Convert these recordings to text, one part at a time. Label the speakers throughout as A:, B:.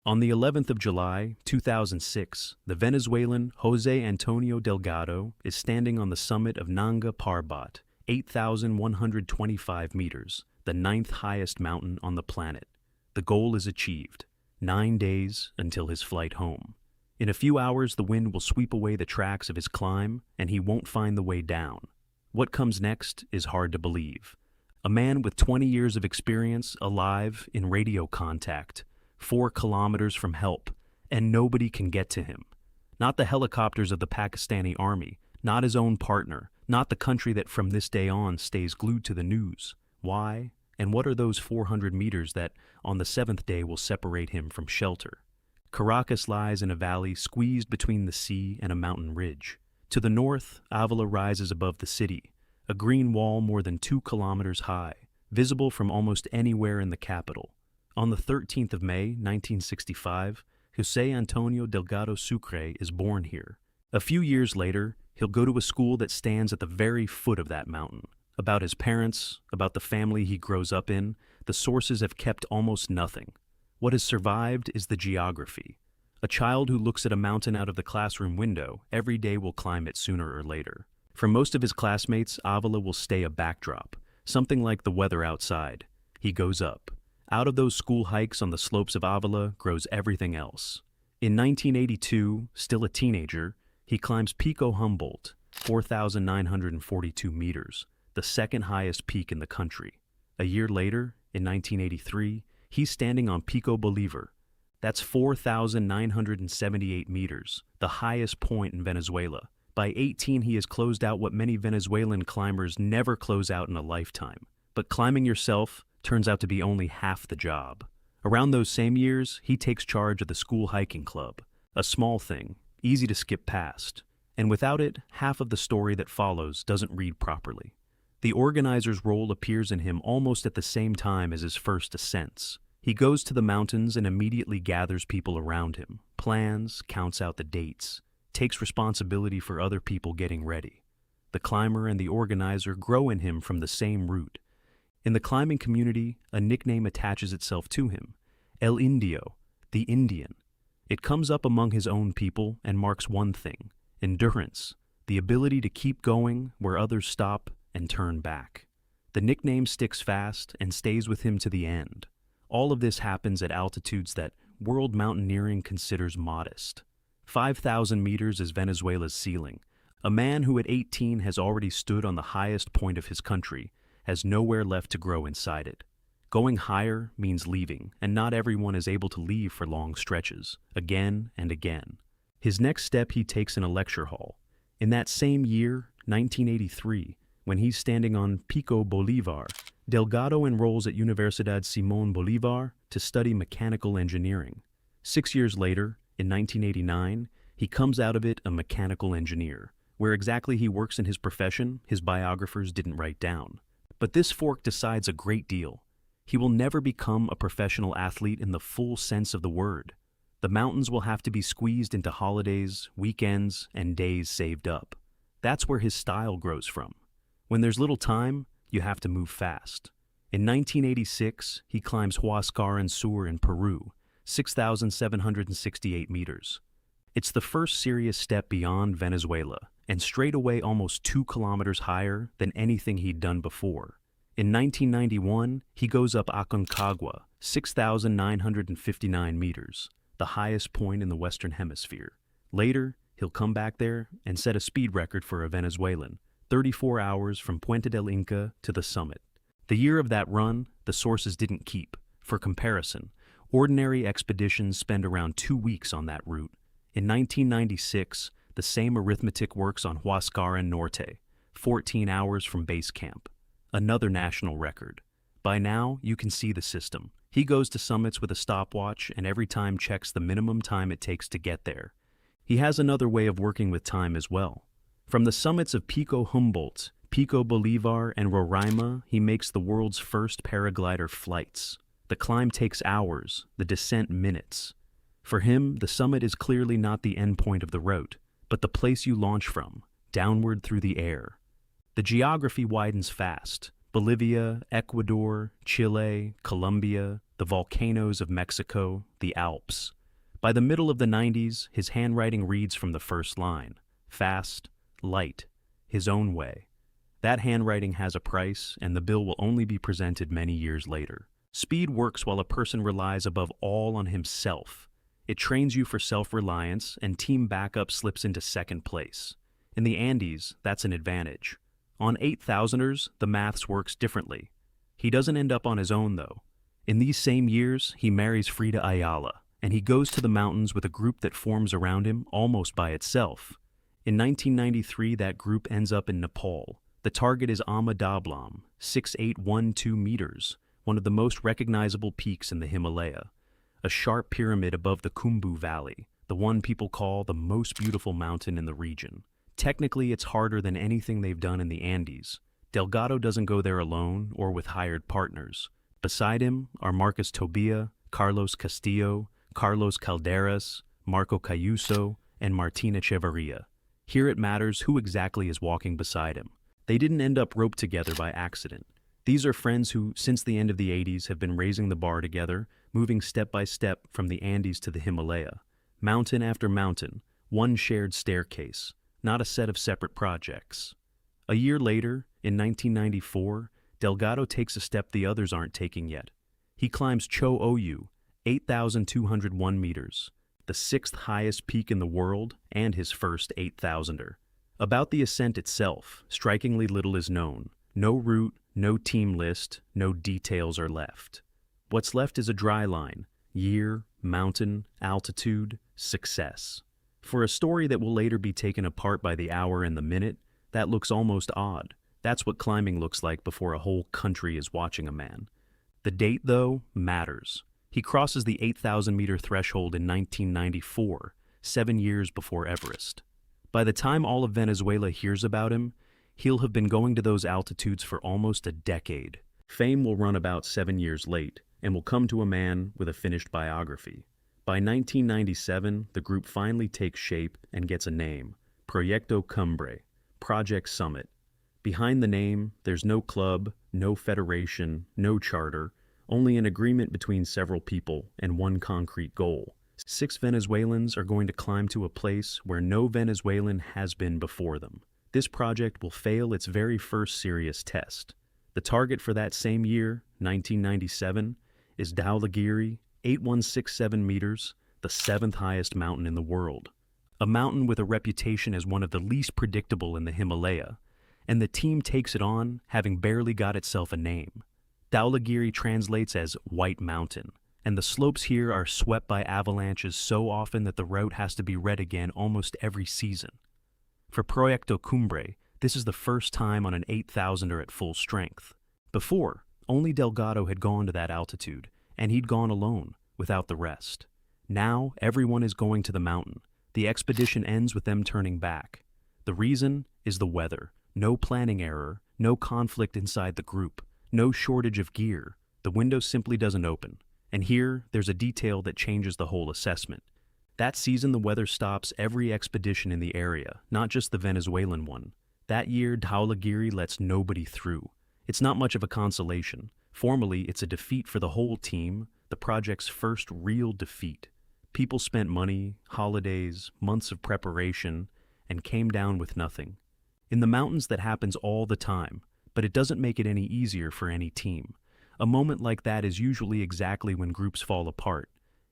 A: On the 11th of July, 2006, the Venezuelan José Antonio Delgado is standing on the summit of Nanga Parbat, 8,125 meters, the ninth highest mountain on the planet. The goal is achieved. 9 days until his flight home. In a few hours, the wind will sweep away the tracks of his climb, and he won't find the way down. What comes next is hard to believe. A man with 20 years of experience, alive, in radio contact, 4 kilometers from help, and nobody can get to him. Not the helicopters of the Pakistani army, not his own partner, not the country that from this day on stays glued to the news. Why? And what are those 400 meters that, on the 7th day, will separate him from shelter? Caracas lies in a valley squeezed between the sea and a mountain ridge. To the north, Avila rises above the city, a green wall more than 2 kilometers high, visible from almost anywhere in the capital. On the 13th of May, 1965, José Antonio Delgado Sucre is born here. A few years later, he'll go to a school that stands at the very foot of that mountain. About his parents, about the family he grows up in, the sources have kept almost nothing. What has survived is the geography. A child who looks at a mountain out of the classroom window every day will climb it sooner or later. For most of his classmates, Avila will stay a backdrop, something like the weather outside. He goes up. Out of those school hikes on the slopes of Avila grows everything else. In 1982, still a teenager, he climbs Pico Humboldt, 4,942 meters, the second highest peak in the country. A year later, in 1983, he's standing on Pico Bolívar. That's 4,978 meters, the highest point in Venezuela. By 18, he has closed out what many Venezuelan climbers never close out in a lifetime. But climbing yourself turns out to be only half the job. Around those same years, he takes charge of the school hiking club, a small thing, easy to skip past. And without it, half of the story that follows doesn't read properly. The organizer's role appears in him almost at the same time as his first ascents. He goes to the mountains and immediately gathers people around him, plans, counts out the dates, takes responsibility for other people getting ready. The climber and the organizer grow in him from the same root. In the climbing community, a nickname attaches itself to him, El Indio, the Indian. It comes up among his own people and marks one thing, endurance, the ability to keep going where others stop and turn back. The nickname sticks fast and stays with him to the end. All of this happens at altitudes that world mountaineering considers modest. 5,000 meters is Venezuela's ceiling. A man who at 18 has already stood on the highest point of his country has nowhere left to grow inside it. Going higher means leaving, and not everyone is able to leave for long stretches, again and again. His next step he takes in a lecture hall. In that same year, 1983, when he's standing on Pico Bolívar, Delgado enrolls at Universidad Simón Bolívar to study mechanical engineering. 6 years later, in 1989, he comes out of it a mechanical engineer. Where exactly he works in his profession, his biographers didn't write down. But this fork decides a great deal. He will never become a professional athlete in the full sense of the word. The mountains will have to be squeezed into holidays, weekends, and days saved up. That's where his style grows from. When there's little time, you have to move fast. In 1986, he climbs Huascar Sur in Peru, 6,768 meters. It's the first serious step beyond Venezuela, and straight away almost 2 kilometers higher than anything he'd done before. In 1991, he goes up Aconcagua, 6,959 meters, the highest point in the Western Hemisphere. Later, he'll come back there and set a speed record for a Venezuelan, 34 hours from Puente del Inca to the summit. The year of that run, the sources didn't keep. For comparison, ordinary expeditions spend around 2 weeks on that route. In 1996, the same arithmetic works on Huascar Norte, 14 hours from base camp. Another national record. By now, you can see the system. He goes to summits with a stopwatch and every time checks the minimum time it takes to get there. He has another way of working with time as well. From the summits of Pico Humboldt, Pico Bolívar, and Roraima, he makes the world's first paraglider flights. The climb takes hours, the descent minutes. For him, the summit is clearly not the end point of the route, but the place you launch from, downward through the air. The geography widens fast. Bolivia, Ecuador, Chile, Colombia, the volcanoes of Mexico, the Alps. By the middle of the 90s, his handwriting reads from the first line: fast, light, his own way. That handwriting has a price, and the bill will only be presented many years later. Speed works while a person relies above all on himself. It trains you for self-reliance, and team backup slips into second place. In the Andes, that's an advantage. On 8,000ers, the maths works differently. He doesn't end up on his own, though. In these same years, he marries Frida Ayala, and he goes to the mountains with a group that forms around him almost by itself. In 1993, that group ends up in Nepal. The target is Ama Dablam, 6,812 meters, one of the most recognizable peaks in the Himalaya, a sharp pyramid above the Khumbu Valley, the one people call the most beautiful mountain in the region. Technically, it's harder than anything they've done in the Andes. Delgado doesn't go there alone or with hired partners. Beside him are Marcos Tobia, Carlos Castillo, Carlos Calderas, Marco Cayuso, and Martina Echeverria. Here it matters who exactly is walking beside him. They didn't end up roped together by accident. These are friends who, since the end of the 80s, have been raising the bar together, moving step by step from the Andes to the Himalaya. Mountain after mountain, one shared staircase, not a set of separate projects. A year later, in 1994, Delgado takes a step the others aren't taking yet. He climbs Cho Oyu, 8,201 meters, the sixth highest peak in the world and his first 8,000er. About the ascent itself, strikingly little is known. No route, no team list, no details are left. What's left is a dry line: year, mountain, altitude, success. For a story that will later be taken apart by the hour and the minute, that looks almost odd. That's what climbing looks like before a whole country is watching a man. The date, though, matters. He crosses the 8,000-meter threshold in 1994, 7 years before Everest. By the time all of Venezuela hears about him, he'll have been going to those altitudes for almost a decade. Fame will run about 7 years late, and will come to a man with a finished biography. By 1997, the group finally takes shape and gets a name: Proyecto Cumbre, Project Summit. Behind the name, there's no club, no federation, no charter, only an agreement between several people and one concrete goal. 6 Venezuelans are going to climb to a place where no Venezuelan has been before them. This project will fail its very first serious test. The target for that same year, 1997, is Dhaulagiri, 8,167 meters, the 7th highest mountain in the world. A mountain with a reputation as one of the least predictable in the Himalaya, and the team takes it on, having barely got itself a name. Dhaulagiri translates as White Mountain, and the slopes here are swept by avalanches so often that the route has to be read again almost every season. For Proyecto Cumbre, this is the first time on an 8,000er at full strength. Before, only Delgado had gone to that altitude, and he'd gone alone, without the rest. Now, everyone is going to the mountain. The expedition ends with them turning back. The reason is the weather. No planning error, no conflict inside the group, no shortage of gear. The window simply doesn't open. And here, there's a detail that changes the whole assessment. That season, the weather stops every expedition in the area, not just the Venezuelan one. That year, Dhaulagiri lets nobody through. It's not much of a consolation. Formally, it's a defeat for the whole team, the project's first real defeat. People spent money, holidays, months of preparation, and came down with nothing. In the mountains, that happens all the time, but it doesn't make it any easier for any team. A moment like that is usually exactly when groups fall apart.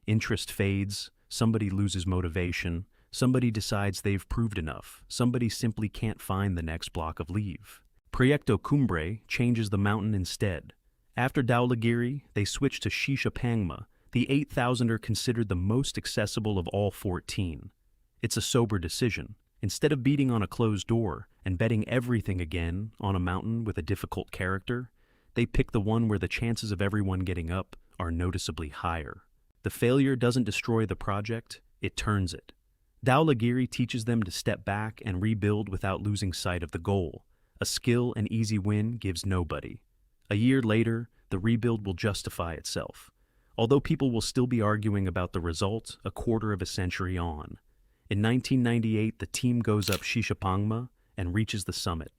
A: Interest fades, somebody loses motivation, somebody decides they've proved enough, somebody simply can't find the next block of leave. Proyecto Cumbre changes the mountain instead. After Dhaulagiri, they switch to Shishapangma, the 8,000er considered the most accessible of all 14. It's a sober decision. Instead of beating on a closed door and betting everything again on a mountain with a difficult character, they pick the one where the chances of everyone getting up are noticeably higher. The failure doesn't destroy the project, it turns it. Dhaulagiri teaches them to step back and rebuild without losing sight of the goal. A skill an easy win gives nobody. A year later, the rebuild will justify itself, although people will still be arguing about the result a quarter of a century on. In 1998, the team goes up Shishapangma and reaches the summit.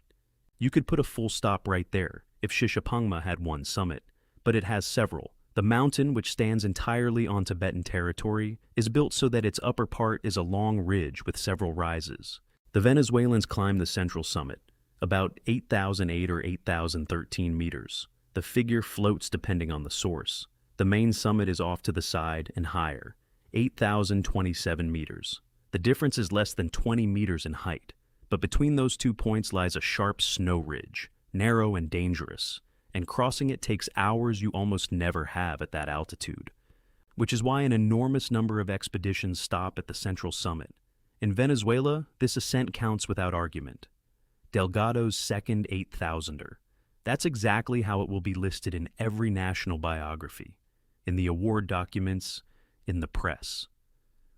A: You could put a full stop right there if Shishapangma had one summit, but it has several. The mountain, which stands entirely on Tibetan territory, is built so that its upper part is a long ridge with several rises. The Venezuelans climb the central summit, about 8,008 or 8,013 meters. The figure floats depending on the source. The main summit is off to the side and higher, 8,027 meters. The difference is less than 20 meters in height, but between those 2 points lies a sharp snow ridge, narrow and dangerous, and crossing it takes hours you almost never have at that altitude, which is why an enormous number of expeditions stop at the central summit. In Venezuela, this ascent counts without argument. Delgado's second 8,000er. That's exactly how it will be listed in every national biography, in the award documents, in the press.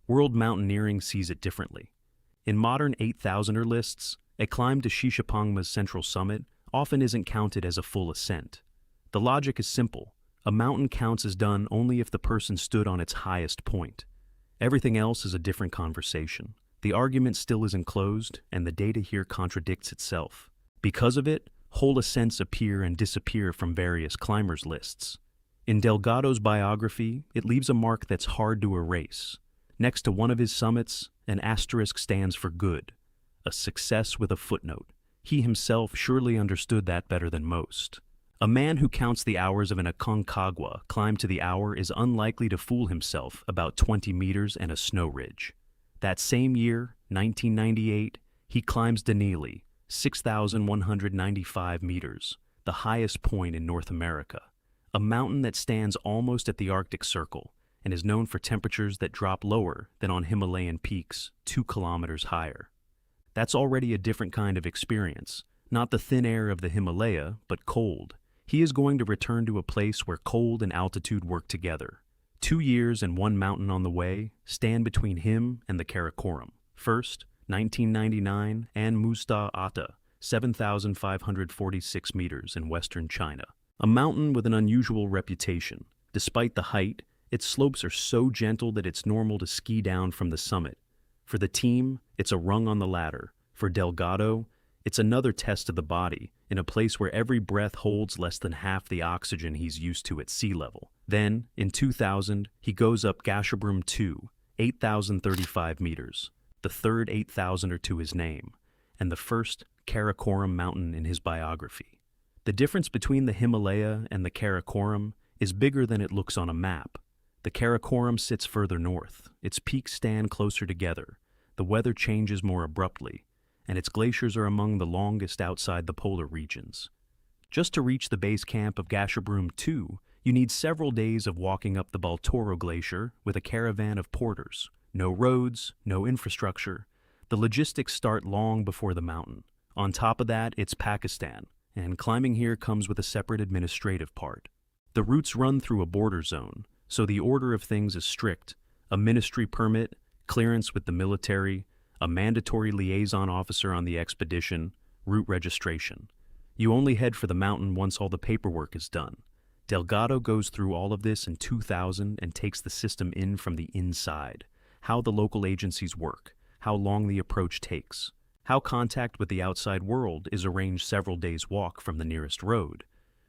A: World mountaineering sees it differently. In modern 8,000er lists, a climb to Shishapangma's central summit often isn't counted as a full ascent. The logic is simple. A mountain counts as done only if the person stood on its highest point. Everything else is a different conversation. The argument still isn't closed, and the data here contradicts itself. Because of it, whole ascents appear and disappear from various climbers' lists. In Delgado's biography, it leaves a mark that's hard to erase. Next to one of his summits, an asterisk stands for good, a success with a footnote. He himself surely understood that better than most. A man who counts the hours of an Aconcagua climb to the hour is unlikely to fool himself about 20 meters and a snow ridge. That same year, 1998, he climbs Denali, 6,195 meters, the highest point in North America, a mountain that stands almost at the Arctic Circle and is known for temperatures that drop lower than on Himalayan peaks 2 kilometers higher. That's already a different kind of experience, not the thin air of the Himalaya, but cold. He is going to return to a place where cold and altitude work together. 2 years and 1 mountain on the way stand between him and the Karakorum. First, 1999, and Musta Ata, 7,546 meters in western China. A mountain with an unusual reputation. Despite the height, its slopes are so gentle that it's normal to ski down from the summit. For the team, it's a rung on the ladder. For Delgado, it's another test of the body, in a place where every breath holds less than half the oxygen he's used to at sea level. Then, in 2000, he goes up Karakorum 2, 8,035 meters, the third 8,000er to his name, and the first Karakorum mountain in his biography. The difference between the Himalaya and the Karakorum is bigger than it looks on a map. The Karakorum sits further north, its peaks stand closer together, the weather changes more abruptly, and its glaciers are among the longest outside the polar regions. Just to reach the base camp of Karakorum 2, you need several days of walking up the Baltoro Glacier with a caravan of porters. No roads, no infrastructure. The logistics start long before the mountain. On top of that, it's Pakistan, and climbing here comes with a separate administrative part. The routes run through a border zone, so the order of things is strict. A ministry permit, clearance with the military, a mandatory liaison officer on the expedition, route registration. You only head for the mountain once all the paperwork is done. Delgado goes through all of this in 2000 and takes the system in from the inside. How the local agencies work, how long the approach takes, how contact with the outside world is arranged several days' walk from the nearest road,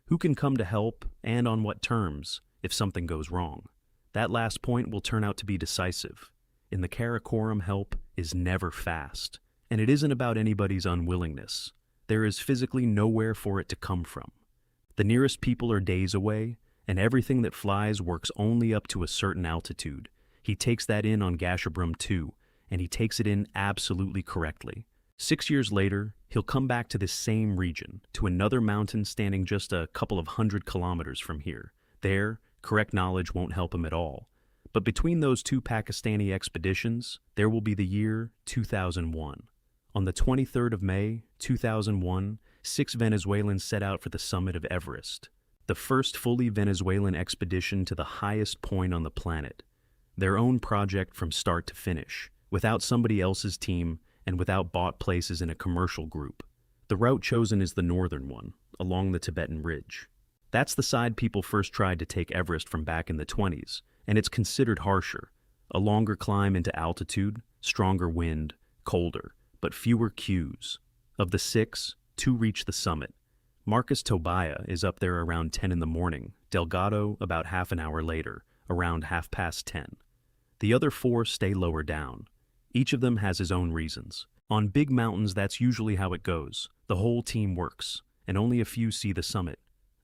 A: who can come to help and on what terms if something goes wrong. That last point will turn out to be decisive. In the Karakorum, help is never fast, and it isn't about anybody's unwillingness. There is physically nowhere for it to come from. The nearest people are days away, and everything that flies works only up to a certain altitude. He takes that in on Karakorum 2, and he takes it in absolutely correctly. 6 years later, he'll come back to this same region, to another mountain standing just a couple of 100 kilometers from here. There, correct knowledge won't help him at all. But between those 2 Pakistani expeditions, there will be the year 2001. On the 23rd of May, 2001, 6 Venezuelans set out for the summit of Everest, the first fully Venezuelan expedition to the highest point on the planet. Their own project from start to finish, without somebody else's team and without bought places in a commercial group. The route chosen is the northern one, along the Tibetan Ridge. That's the side people first tried to take Everest from back in the 20s, and it's considered harsher. A longer climb into altitude, stronger wind, colder, but fewer cues. Of the 6, 2 reach the summit. Marcus Tobia is up there around 10 in the morning, Delgado about half an hour later, around 10:30. The other four stay lower down. Each of them has his own reasons. On big mountains, that's usually how it goes. The whole team works, and only a few see the summit.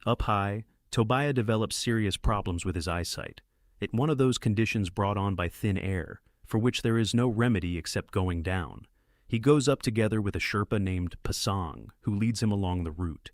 A: Up high, Tobia develops serious problems with his eyesight. It's one of those conditions brought on by thin air, for which there is no remedy except going down. He goes up together with a Sherpa named Pasang, who leads him along the route,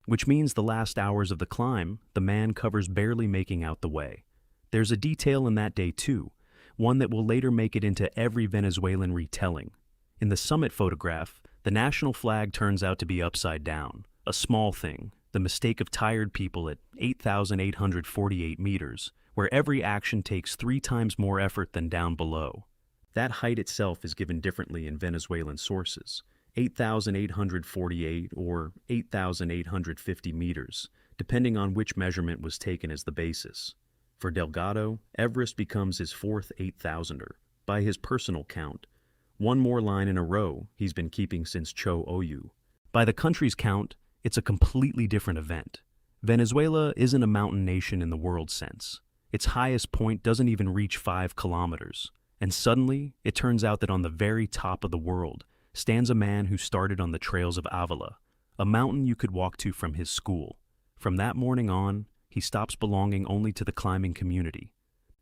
A: which means the last hours of the climb, the man covers barely making out the way. There's a detail in that day too, one that will later make it into every Venezuelan retelling. In the summit photograph, the national flag turns out to be upside down, a small thing, the mistake of tired people at 8,848 meters, where every action takes 3 times more effort than down below. That height itself is given differently in Venezuelan sources, 8,848 or 8,850 meters, depending on which measurement was taken as the basis. For Delgado, Everest becomes his 4th 8,000er, by his personal count, one more line in a row he's been keeping since Cho Oyu. By the country's count, it's a completely different event. Venezuela isn't a mountain nation in the world sense. Its highest point doesn't even reach 5 kilometers. And suddenly, it turns out that on the very top of the world stands a man who started on the trails of Avila, a mountain you could walk to from his school. From that morning on, he stops belonging only to the climbing community.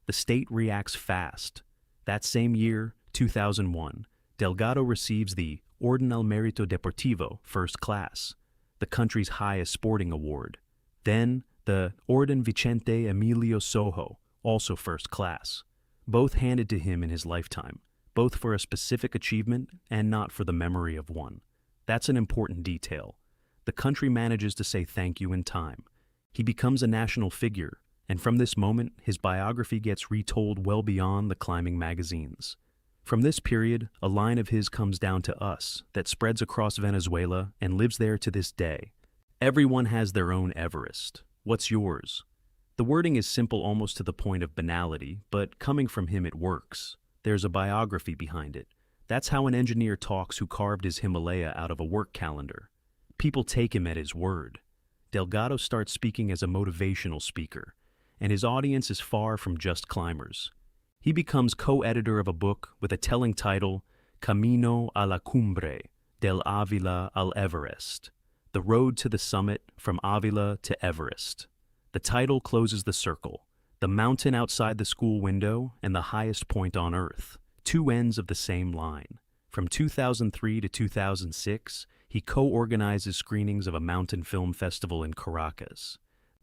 A: The state reacts fast. That same year, 2001, Delgado receives the Orden al Mérito Deportivo First Class, the country's highest sporting award. Then, the Orden Vicente Emilio Sojo, also First Class, both handed to him in his lifetime, both for a specific achievement and not for the memory of one. That's an important detail. The country manages to say thank you in time. He becomes a national figure, and from this moment, his biography gets retold well beyond the climbing magazines. From this period, a line of his comes down to us that spreads across Venezuela and lives there to this day. Everyone has their own Everest. What's yours? The wording is simple almost to the point of banality, but coming from him it works. There's a biography behind it. That's how an engineer talks who carved his Himalaya out of a work calendar. People take him at his word. Delgado starts speaking as a motivational speaker, and his audience is far from just climbers. He becomes co-editor of a book with a telling title, Camino a la Cumbre, del Ávila al Everest, The Road to the Summit from Ávila to Everest. The title closes the circle, the mountain outside the school window and the highest point on Earth, 2 ends of the same line. From 2003 to 2006, he co-organizes screenings of a mountain film festival in Caracas.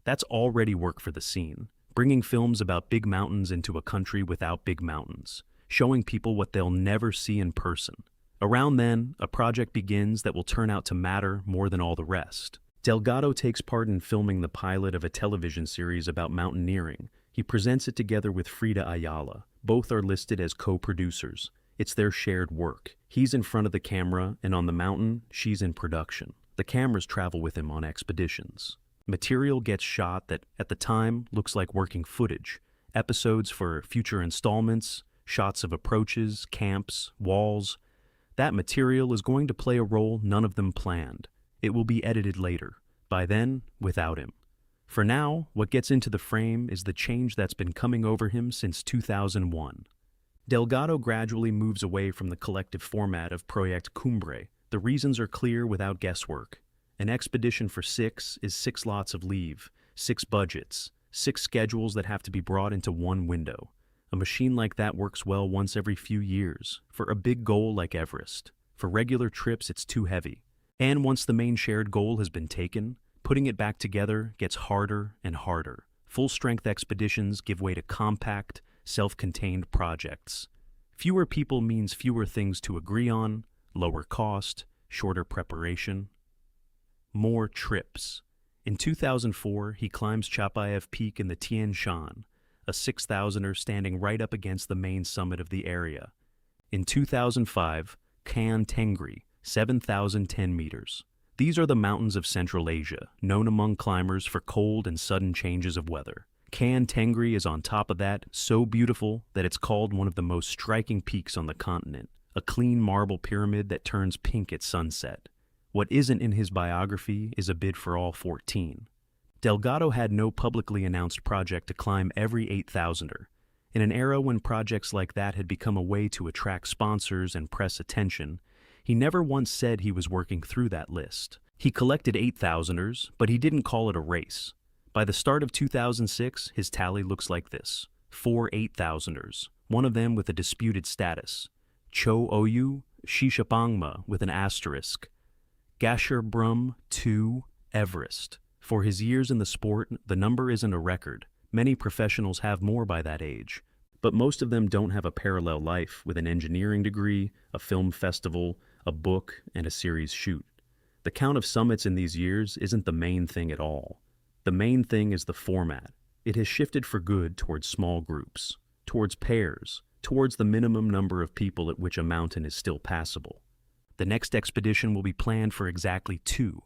A: That's already work for the scene, bringing films about big mountains into a country without big mountains, showing people what they'll never see in person. Around then, a project begins that will turn out to matter more than all the rest. Delgado takes part in filming the pilot of a television series about mountaineering. He presents it together with Frida Ayala. Both are listed as co-producers. It's their shared work. He's in front of the camera, and on the mountain, she's in production. The cameras travel with him on expeditions. Material gets shot that, at the time, looks like working footage. Episodes for future installments, shots of approaches, camps, walls. That material is going to play a role none of them planned. It will be edited later. By then, without him. For now, what gets into the frame is the change that's been coming over him since 2001. Delgado gradually moves away from the collective format of Proyecto Cumbre. The reasons are clear without guesswork. An expedition for 6 is 6 lots of leave, 6 budgets, 6 schedules that have to be brought into one window. A machine like that works well once every few years, for a big goal like Everest. For regular trips, it's too heavy. And once the main shared goal has been taken, putting it back together gets harder and harder. Full-strength expeditions give way to compact, self-contained projects. Fewer people means fewer things to agree on, lower cost, shorter preparation. More trips. In 2004, he climbs Chapayev Peak in the Tian Shan, a 6,000er standing right up against the main summit of the area. In 2005, Khan Tengri, 7,010 meters. These are the mountains of Central Asia, known among climbers for cold and sudden changes of weather. Khan Tengri is on top of that, so beautiful that it's called one of the most striking peaks on the continent, a clean marble pyramid that turns pink at sunset. What isn't in his biography is a bid for all 14. Delgado had no publicly announced project to climb every 8,000er. In an era when projects like that had become a way to attract sponsors and press attention, he never once said he was working through that list. He collected 8,000ers, but he didn't call it a race. By the start of 2006, his tally looks like this: 4 8,000ers, one of them with a disputed status. Cho Oyu Shishapangma with an asterisk. Karakorum 2 Everest. For his years in the sport, the number isn't a record. Many professionals have more by that age, but most of them don't have a parallel life with an engineering degree, a film festival, a book, and a series shoot. The count of summits in these years isn't the main thing at all. The main thing is the format. It has shifted for good towards small groups, towards pairs, towards the minimum number of people at which a mountain is still passable. The next expedition will be planned for exactly 2.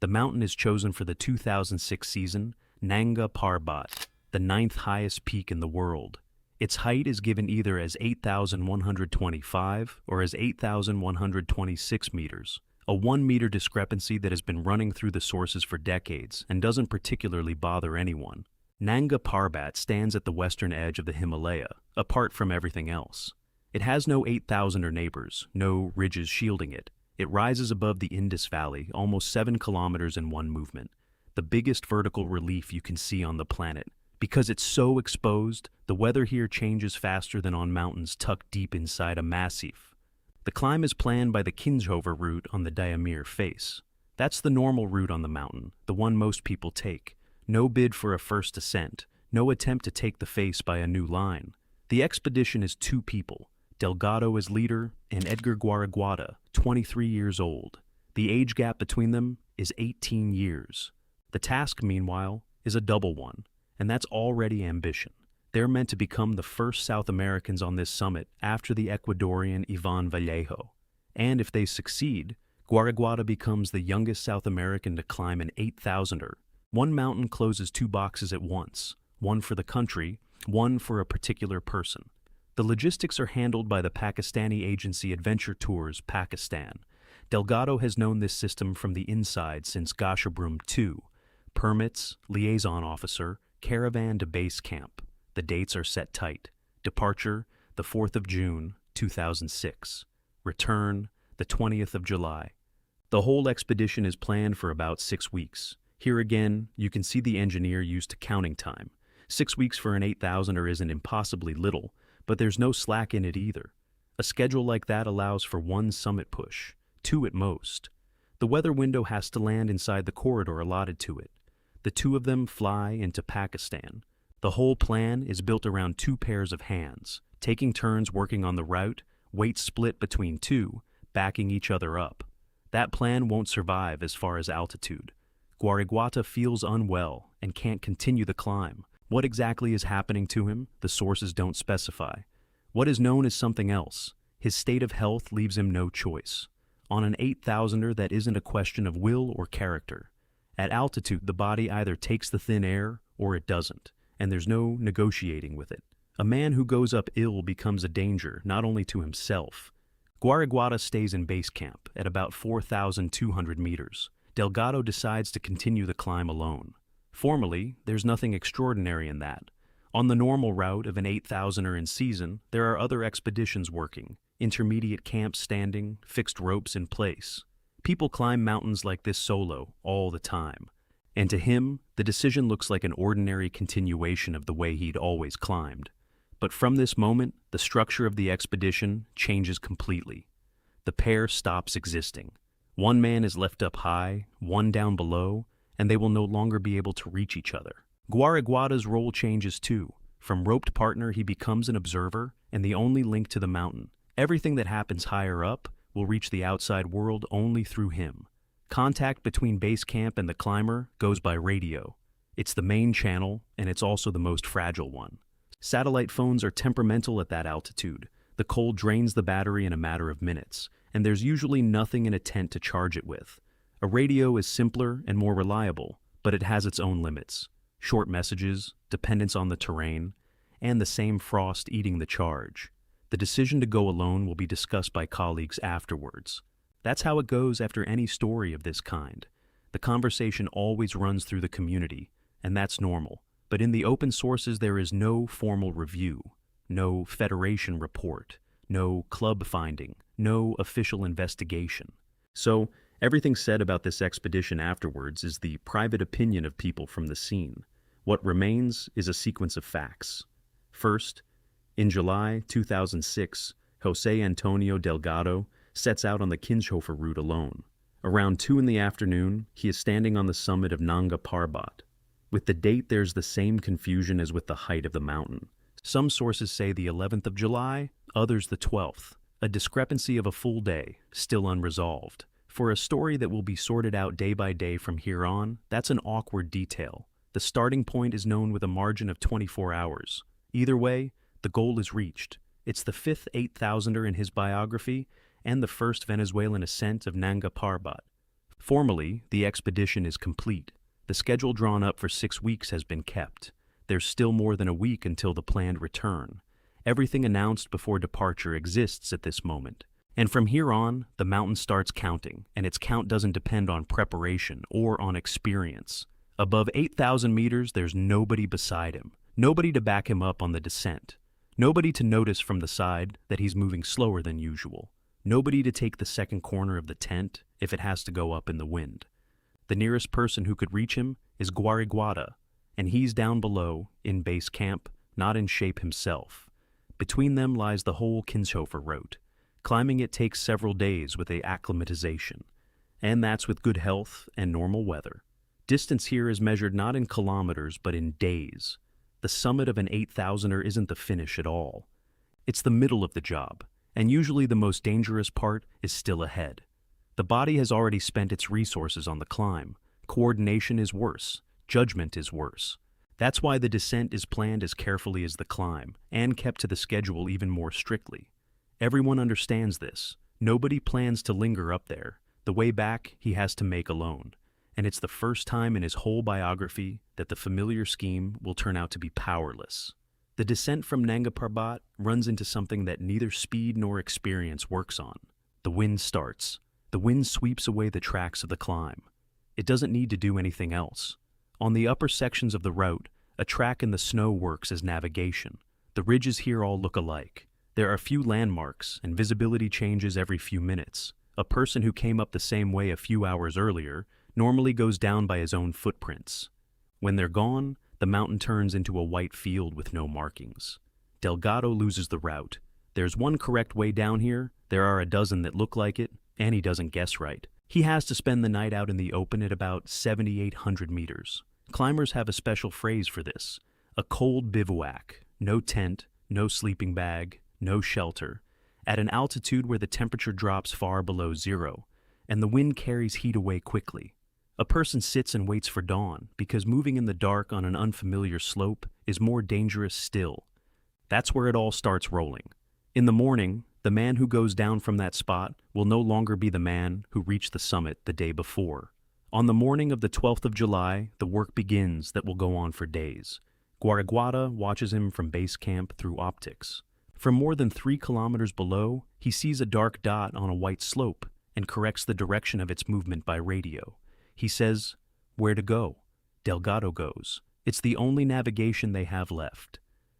A: The mountain is chosen for the 2006 season, Nanga Parbat, the 9th highest peak in the world. Its height is given either as 8,125 or as 8,126 meters, a 1-meter discrepancy that has been running through the sources for decades and doesn't particularly bother anyone. Nanga Parbat stands at the western edge of the Himalaya, apart from everything else. It has no 8,000er neighbors, no ridges shielding it. It rises above the Indus Valley, almost 7 kilometers in one movement, the biggest vertical relief you can see on the planet. Because it's so exposed, the weather here changes faster than on mountains tucked deep inside a massif. The climb is planned by the Kinshover route on the Diamir face. That's the normal route on the mountain, the one most people take. No bid for a first ascent, no attempt to take the face by a new line. The expedition is 2 people. Delgado as leader, and Edgar Guaraguada, 23 years old. The age gap between them is 18 years. The task, meanwhile, is a double one, and that's already ambition. They're meant to become the first South Americans on this summit after the Ecuadorian Ivan Vallejo. And if they succeed, Guaraguada becomes the youngest South American to climb an 8,000er. One mountain closes 2 boxes at once, one for the country, one for a particular person. The logistics are handled by the Pakistani agency Adventure Tours Pakistan. Delgado has known this system from the inside since Karakorum 2. Permits, liaison officer, caravan to base camp. The dates are set tight. Departure, the 4th of June, 2006. Return, the 20th of July. The whole expedition is planned for about 6 weeks. Here again, you can see the engineer used to counting time. 6 weeks for an 8,000er isn't impossibly little, but there's no slack in it either. A schedule like that allows for 1 summit push, 2 at most. The weather window has to land inside the corridor allotted to it. The 2 of them fly into Pakistan. The whole plan is built around 2 pairs of hands, taking turns working on the route, weight split between 2, backing each other up. That plan won't survive as far as altitude. Guaraguada feels unwell and can't continue the climb. What exactly is happening to him, the sources don't specify. What is known is something else. His state of health leaves him no choice. On an 8,000er, that isn't a question of will or character. At altitude, the body either takes the thin air or it doesn't, and there's no negotiating with it. A man who goes up ill becomes a danger, not only to himself. Guaraguada stays in base camp at about 4,200 meters. Delgado decides to continue the climb alone. Formally, there's nothing extraordinary in that. On the normal route of an 8,000er in season, there are other expeditions working, intermediate camps standing, fixed ropes in place. People climb mountains like this solo all the time. And to him, the decision looks like an ordinary continuation of the way he'd always climbed. But from this moment, the structure of the expedition changes completely. The pair stops existing. One man is left up high, one down below, and they will no longer be able to reach each other. Guaraguada's role changes too. From roped partner, he becomes an observer and the only link to the mountain. Everything that happens higher up will reach the outside world only through him. Contact between base camp and the climber goes by radio. It's the main channel, and it's also the most fragile one. Satellite phones are temperamental at that altitude. The cold drains the battery in a matter of minutes, and there's usually nothing in a tent to charge it with. A radio is simpler and more reliable, but it has its own limits. Short messages, dependence on the terrain, and the same frost eating the charge. The decision to go alone will be discussed by colleagues afterwards. That's how it goes after any story of this kind. The conversation always runs through the community, and that's normal. But in the open sources, there is no formal review, no federation report, no club finding, no official investigation. So, everything said about this expedition afterwards is the private opinion of people from the scene. What remains is a sequence of facts. First, in July 2006, José Antonio Delgado sets out on the Kinshasa route alone. Around 2 in the afternoon, he is standing on the summit of Nanga Parbat. With the date, there's the same confusion as with the height of the mountain. Some sources say the 11th of July, others the 12th. A discrepancy of a full day, still unresolved. For a story that will be sorted out day by day from here on, that's an awkward detail. The starting point is known with a margin of 24 hours. Either way, the goal is reached. It's the 5th 8,000er in his biography and the first Venezuelan ascent of Nanga Parbat. Formally, the expedition is complete. The schedule drawn up for 6 weeks has been kept. There's still more than a week until the planned return. Everything announced before departure exists at this moment. And from here on, the mountain starts counting, and its count doesn't depend on preparation or on experience. Above 8,000 meters, there's nobody beside him, nobody to back him up on the descent, nobody to notice from the side that he's moving slower than usual, nobody to take the second corner of the tent if it has to go up in the wind. The nearest person who could reach him is Guariguada, and he's down below, in base camp, not in shape himself. Between them lies the whole Kinshasa route. Climbing it takes several days with acclimatization, and that's with good health and normal weather. Distance here is measured not in kilometers but in days. The summit of an 8,000er isn't the finish at all. It's the middle of the job, and usually the most dangerous part is still ahead. The body has already spent its resources on the climb. Coordination is worse. Judgment is worse. That's why the descent is planned as carefully as the climb, and kept to the schedule even more strictly. Everyone understands this. Nobody plans to linger up there. The way back he has to make alone. And it's the first time in his whole biography that the familiar scheme will turn out to be powerless. The descent from Nanga Parbat runs into something that neither speed nor experience works on. The wind starts. The wind sweeps away the tracks of the climb. It doesn't need to do anything else. On the upper sections of the route, a track in the snow works as navigation. The ridges here all look alike. There are few landmarks, and visibility changes every few minutes. A person who came up the same way a few hours earlier normally goes down by his own footprints. When they're gone, the mountain turns into a white field with no markings. Delgado loses the route. There's one correct way down here, there are a dozen that look like it, and he doesn't guess right. He has to spend the night out in the open at about 7,800 meters. Climbers have a special phrase for this: a cold bivouac, no tent, no sleeping bag, no shelter, at an altitude where the temperature drops far below zero, and the wind carries heat away quickly. A person sits and waits for dawn, because moving in the dark on an unfamiliar slope is more dangerous still. That's where it all starts rolling. In the morning, the man who goes down from that spot will no longer be the man who reached the summit the day before. On the morning of the 12th of July, the work begins that will go on for days. Guariguada watches him from base camp through optics. From more than 3 kilometers below, he sees a dark dot on a white slope and corrects the direction of its movement by radio. He says, "Where to go?" Delgado goes. It's the only navigation they have left.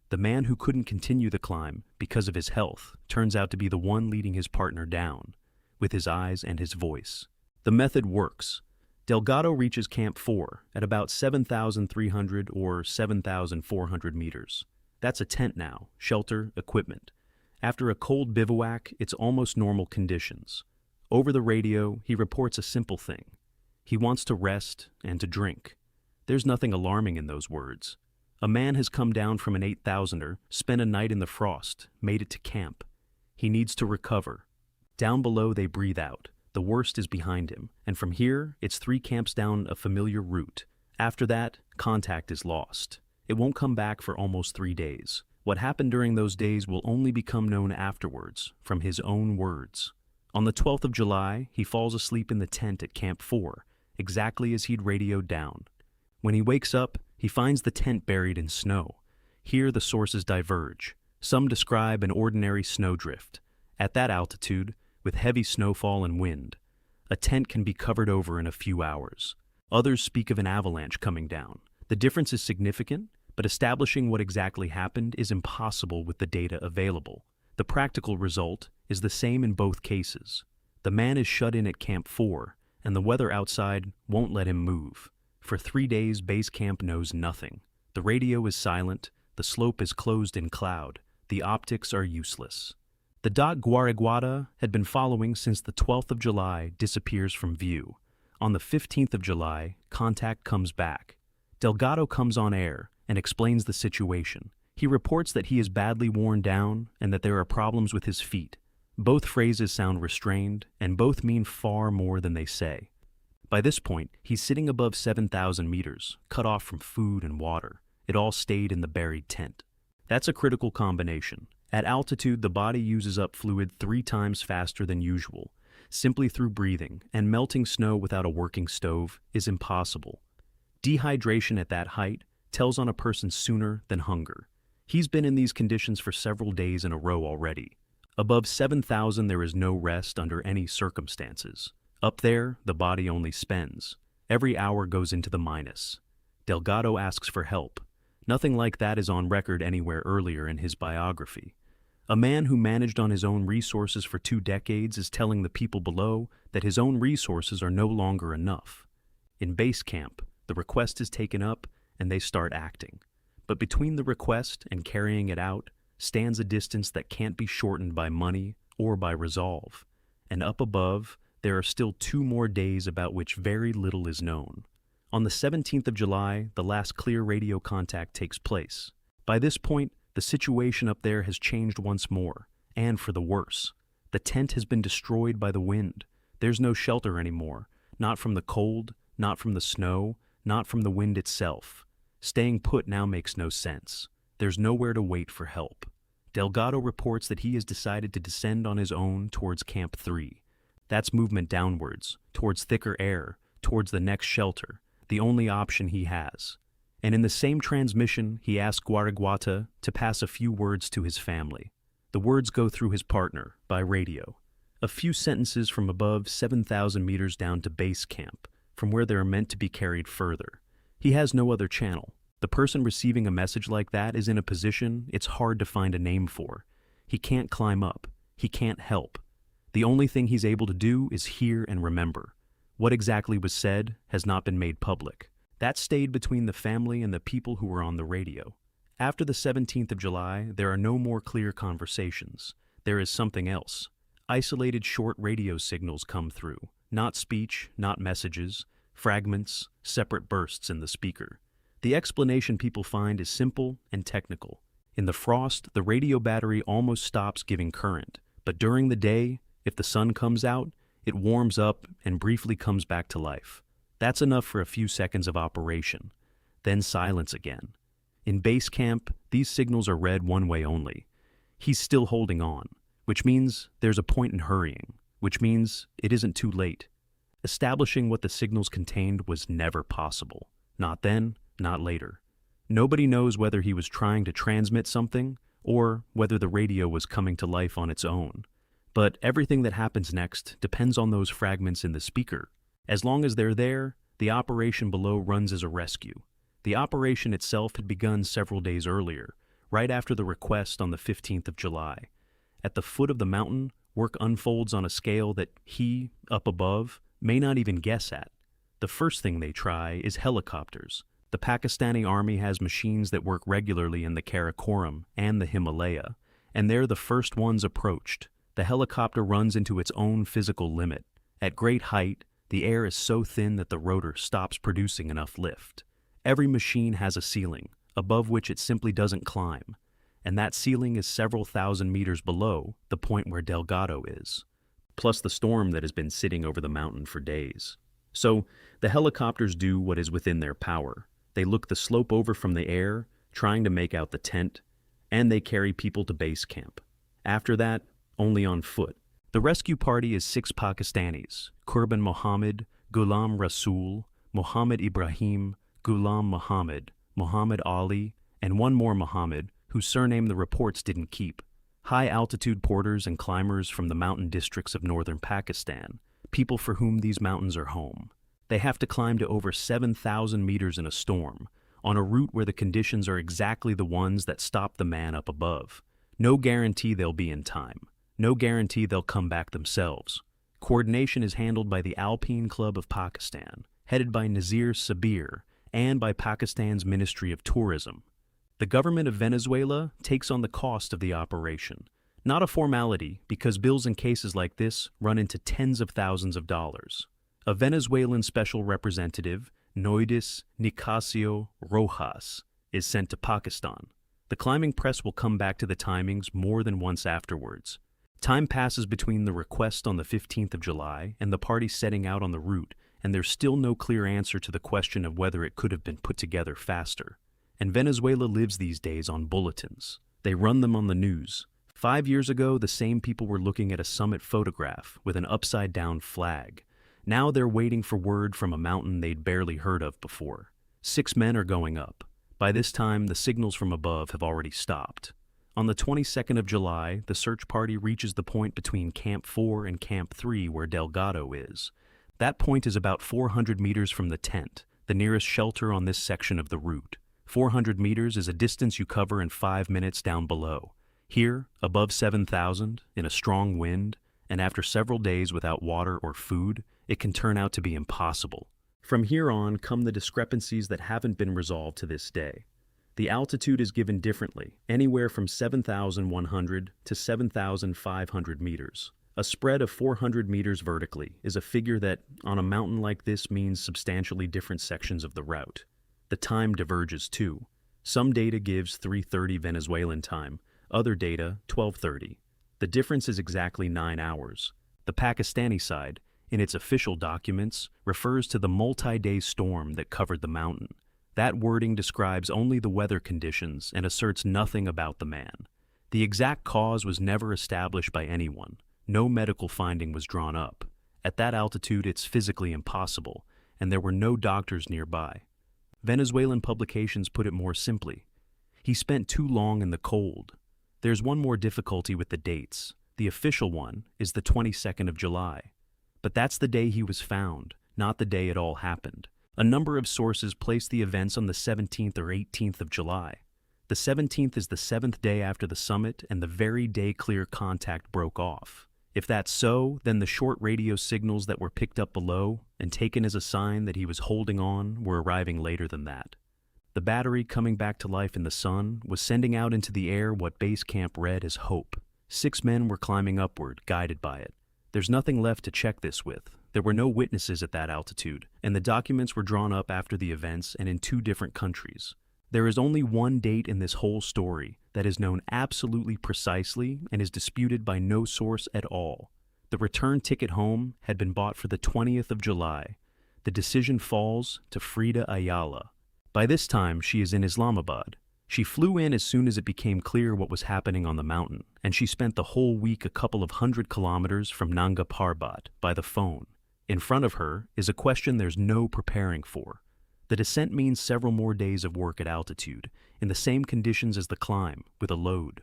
A: The man who couldn't continue the climb because of his health turns out to be the one leading his partner down, with his eyes and his voice. The method works. Delgado reaches Camp 4 at about 7,300 or 7,400 meters. That's a tent now, shelter, equipment. After a cold bivouac, it's almost normal conditions. Over the radio, he reports a simple thing. He wants to rest and to drink. There's nothing alarming in those words. A man has come down from an 8,000er, spent a night in the frost, made it to camp. He needs to recover. Down below, they breathe out. The worst is behind him, and from here, it's 3 camps down a familiar route. After that, contact is lost. It won't come back for almost 3 days. What happened during those days will only become known afterwards, from his own words. On the 12th of July, he falls asleep in the tent at Camp 4, exactly as he'd radioed down. When he wakes up, he finds the tent buried in snow. Here the sources diverge. Some describe an ordinary snowdrift. At that altitude, with heavy snowfall and wind. A tent can be covered over in a few hours. Others speak of an avalanche coming down. The difference is significant, but establishing what exactly happened is impossible with the data available. The practical result is the same in both cases. The man is shut in at Camp 4, and the weather outside won't let him move. For 3 days, base camp knows nothing. The radio is silent, the slope is closed in cloud, the optics are useless. The Guaraguada had been following since the 12th of July disappears from view. On the 15th of July, contact comes back. Delgado comes on air and explains the situation. He reports that he is badly worn down and that there are problems with his feet. Both phrases sound restrained, and both mean far more than they say. By this point, he's sitting above 7,000 meters, cut off from food and water. It all stayed in the buried tent. That's a critical combination. At altitude, the body uses up fluid 3 times faster than usual. Simply through breathing, and melting snow without a working stove is impossible. Dehydration at that height tells on a person sooner than hunger. He's been in these conditions for several days in a row already. Above 7,000, there is no rest under any circumstances. Up there, the body only spends. Every hour goes into the minus. Delgado asks for help. Nothing like that is on record anywhere earlier in his biography. A man who managed on his own resources for 2 decades is telling the people below that his own resources are no longer enough. In base camp, the request is taken up and they start acting. But between the request and carrying it out stands a distance that can't be shortened by money or by resolve. And up above, there are still 2 more days about which very little is known. On the 17th of July, the last clear radio contact takes place. By this point, the situation up there has changed once more, and for the worse. The tent has been destroyed by the wind. There's no shelter anymore, not from the cold, not from the snow, not from the wind itself. Staying put now makes no sense. There's nowhere to wait for help. Delgado reports that he has decided to descend on his own towards Camp 3. That's movement downwards, towards thicker air, towards the next shelter, the only option he has. And in the same transmission, he asks Guaraguata to pass a few words to his family. The words go through his partner, by radio. A few sentences from above 7,000 meters down to base camp, from where they are meant to be carried further. He has no other channel. The person receiving a message like that is in a position it's hard to find a name for. He can't climb up. He can't help. The only thing he's able to do is hear and remember. What exactly was said has not been made public. That stayed between the family and the people who were on the radio. After the 17th of July, there are no more clear conversations. There is something else. Isolated short radio signals come through. Not speech, not messages, fragments, separate bursts in the speaker. The explanation people find is simple and technical. In the frost, the radio battery almost stops giving current, but during the day, if the sun comes out, it warms up and briefly comes back to life. That's enough for a few seconds of operation. Then silence again. In base camp, these signals are read one way only. He's still holding on, which means there's a point in hurrying, which means it isn't too late. Establishing what the signals contained was never possible. Not then, not later. Nobody knows whether he was trying to transmit something or whether the radio was coming to life on its own. But everything that happens next depends on those fragments in the speaker. As long as they're there, the operation below runs as a rescue. The operation itself had begun several days earlier, right after the request on the 15th of July. At the foot of the mountain, work unfolds on a scale that he, up above, may not even guess at. The first thing they try is helicopters. The Pakistani army has machines that work regularly in the Karakorum and the Himalaya, and they're the first ones approached. The helicopter runs into its own physical limit. At great height, the air is so thin that the rotor stops producing enough lift. Every machine has a ceiling, above which it simply doesn't climb, and that ceiling is several thousand meters below the point where Delgado is, plus the storm that has been sitting over the mountain for days. So, the helicopters do what is within their power. They look the slope over from the air, trying to make out the tent, and they carry people to base camp. After that, only on foot. The rescue party is 6 Pakistanis: Kurban Mohammed, Ghulam Rasul, Mohammed Ibrahim, Ghulam Muhammad, Muhammad Ali, and one more Muhammad, whose surname the reports didn't keep. high-altitude porters and climbers from the mountain districts of northern Pakistan, people for whom these mountains are home. They have to climb to over 7,000 meters in a storm, on a route where the conditions are exactly the ones that stop the man up above. No guarantee they'll be in time. No guarantee they'll come back themselves. Coordination is handled by the Alpine Club of Pakistan, headed by Nazir Sabir, and by Pakistan's Ministry of Tourism. The government of Venezuela takes on the cost of the operation. Not a formality, because bills in cases like this run into tens of thousands of dollars. A Venezuelan special representative, Noidis Nicasio Rojas, is sent to Pakistan. The climbing press will come back to the timings more than once afterwards. Time passes between the request on the 15th of July and the party setting out on the route, and there's still no clear answer to the question of whether it could have been put together faster. And Venezuela lives these days on bulletins. They run them on the news. 5 years ago, the same people were looking at a summit photograph with an upside-down flag. Now they're waiting for word from a mountain they'd barely heard of before. 6 men are going up. By this time, the signals from above have already stopped. On the 22nd of July, the search party reaches the point between Camp 4 and Camp 3 where Delgado is. That point is about 400 meters from the tent, the nearest shelter on this section of the route. 400 meters is a distance you cover in 5 minutes down below. Here, above 7,000, in a strong wind, and after several days without water or food, it can turn out to be impossible. From here on come the discrepancies that haven't been resolved to this day. The altitude is given differently, anywhere from 7,100 to 7,500 meters. A spread of 400 meters vertically is a figure that, on a mountain like this, means substantially different sections of the route. The time diverges too. Some data gives 3:30 Venezuelan time, other data 12:30. The difference is exactly 9 hours. The Pakistani side, in its official documents, refers to the multi-day storm that covered the mountain. That wording describes only the weather conditions and asserts nothing about the man. The exact cause was never established by anyone. No medical finding was drawn up. At that altitude, it's physically impossible, and there were no doctors nearby. Venezuelan publications put it more simply. He spent too long in the cold. There's one more difficulty with the dates. The official one is the 22nd of July. But that's the day he was found, not the day it all happened. A number of sources place the events on the 17th or 18th of July. The 17th is the 7th day after the summit and the very day clear contact broke off. If that's so, then the short radio signals that were picked up below and taken as a sign that he was holding on were arriving later than that. The battery coming back to life in the sun was sending out into the air what base camp read as hope. 6 men were climbing upward, guided by it. There's nothing left to check this with. There were no witnesses at that altitude, and the documents were drawn up after the events and in 2 different countries. There is only one date in this whole story that is known absolutely precisely and is disputed by no source at all. The return ticket home had been bought for the 20th of July. The decision falls to Frida Ayala. By this time, she is in Islamabad. She flew in as soon as it became clear what was happening on the mountain, and she spent the whole week a couple of 100 kilometers from Nanga Parbat by the phone. In front of her is a question there's no preparing for. The descent means several more days of work at altitude, in the same conditions as the climb, with a load.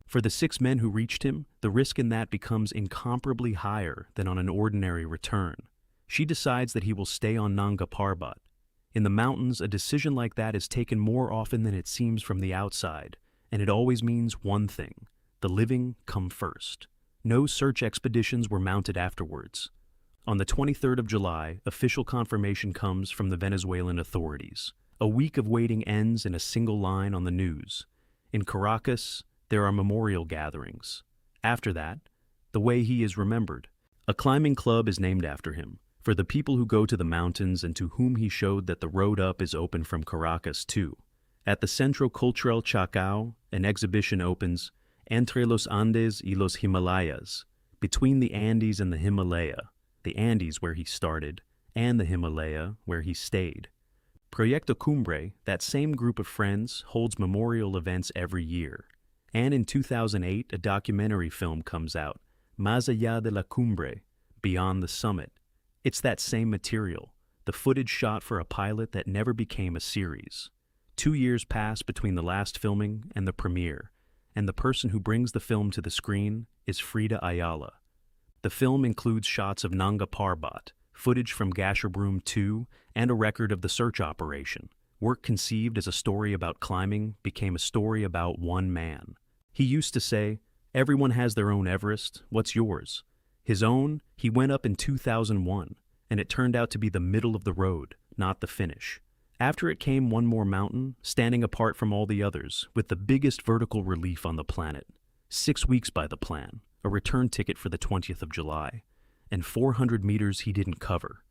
A: For the 6 men who reached him, the risk in that becomes incomparably higher than on an ordinary return. She decides that he will stay on Nanga Parbat. In the mountains, a decision like that is taken more often than it seems from the outside, and it always means one thing: the living come first. No search expeditions were mounted afterwards. On the 23rd of July, official confirmation comes from the Venezuelan authorities. A week of waiting ends in a single line on the news. In Caracas, there are memorial gatherings. After that, the way he is remembered. A climbing club is named after him, for the people who go to the mountains and to whom he showed that the road up is open from Caracas too. At the Centro Cultural Chacao, an exhibition opens, Entre los Andes y los Himalayas, between the Andes and the Himalaya, the Andes where he started, and the Himalaya where he stayed. Proyecto Cumbre, that same group of friends, holds memorial events every year. And in 2008, a documentary film comes out, Más allá de la cumbre, Beyond the Summit. It's that same material, the footage shot for a pilot that never became a series. 2 years pass between the last filming and the premiere, and the person who brings the film to the screen is Frida Ayala. The film includes shots of Nanga Parbat, footage from Karakorum 2, and a record of the search operation. Work conceived as a story about climbing became a story about one man. He used to say, "Everyone has their own Everest, what's yours?" His own, he went up in 2001, and it turned out to be the middle of the road, not the finish. After it came one more mountain, standing apart from all the others, with the biggest vertical relief on the planet. 6 weeks by the plan, a return ticket for the 20th of July, and 400 meters he didn't cover.